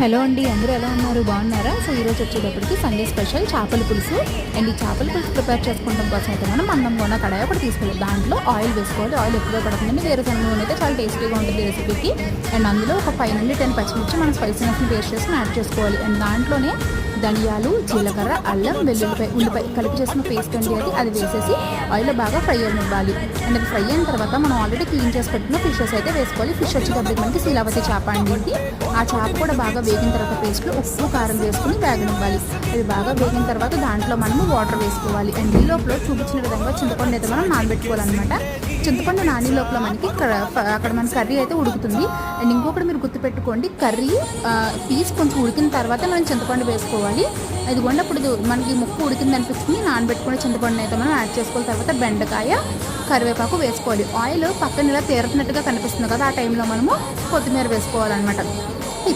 Hello అండి, అందరూ ఎలా ఉన్నారు? బాగున్నారా? సో ఈరోజు వచ్చేటప్పటికి సండే స్పెషల్ చేపల పులుసు. అండ్ ఈ చేపల పులుసు ప్రిపేర్ చేసుకుంటాం కోసం అయితే మనం అన్నం కొన్న కడాయి ఒకటి తీసుకోవాలి. దాంట్లో ఆయిల్ వేసుకోవాలి. ఆయిల్ ఎక్కువగా పడుతుందండి. వేరుశనగ నూనె అయితే చాలా టేస్టీగా ఉంటుంది రెసిపీకి. అండ్ అందులో ఒక 5 నుండి 10 పచ్చిమిర్చి మనం స్పైసీనెస్ని టేస్ట్ చేసుకుని యాడ్ చేసుకోవాలి. అండ్ దాంట్లోనే ధనియాలు, జీలకర్ర, అల్లం, వెల్లుల్లిపాయ, ఉల్లిపాయ కలిపి చేసిన పేస్ట్ అండి అది వేసేసి ఆయిల్లో బాగా ఫ్రై అవ్వాలి. అండ్ అది ఫ్రై అయిన తర్వాత మనం ఆల్రెడీ క్లీన్ చేసి పెట్టిన ఫిషెస్ అయితే వేసుకోవాలి. ఫిష్ వచ్చేటప్పటికి మనకి శీలావతి చేప అండి ఇది. ఆ చేప కూడా బాగా వేగిన తర్వాత పేస్ట్లో ఉప్పు కారం వేసుకుని వేగనివ్వాలి. అది బాగా వేగిన తర్వాత దాంట్లో మనము వాటర్ వేసుకోవాలి. అండ్ ఈ లోపల చూపించిన విధంగా చింతపండు అయితే మనం నానబెట్టుకోవాలన్నమాట. చింతపండు నాని లోపల మనకి అక్కడ మన కర్రీ అయితే ఉడుకుతుంది. అండ్ ఇంకొకటి మీరు గుర్తుపెట్టుకోండి, కర్రీ పీస్ కొంచెం ఉడికిన తర్వాత మనం చింతపండు వేసుకోవాలి. ఇదిగోండి అప్పుడు మనకి ముక్కు ఉడికింది అనిపిస్తుంది. నానబెట్టుకునే చింతపండు అయితే మనం యాడ్ చేసుకోవాలి. తర్వాత బెండకాయ, కరివేపాకు వేసుకోవాలి. ఆయిల్ పక్కన ఇలా తేరుతున్నట్టుగా కనిపిస్తుంది కదా, ఆ టైంలో మనము కొత్తిమీర వేసుకోవాలన్నమాట. ఈ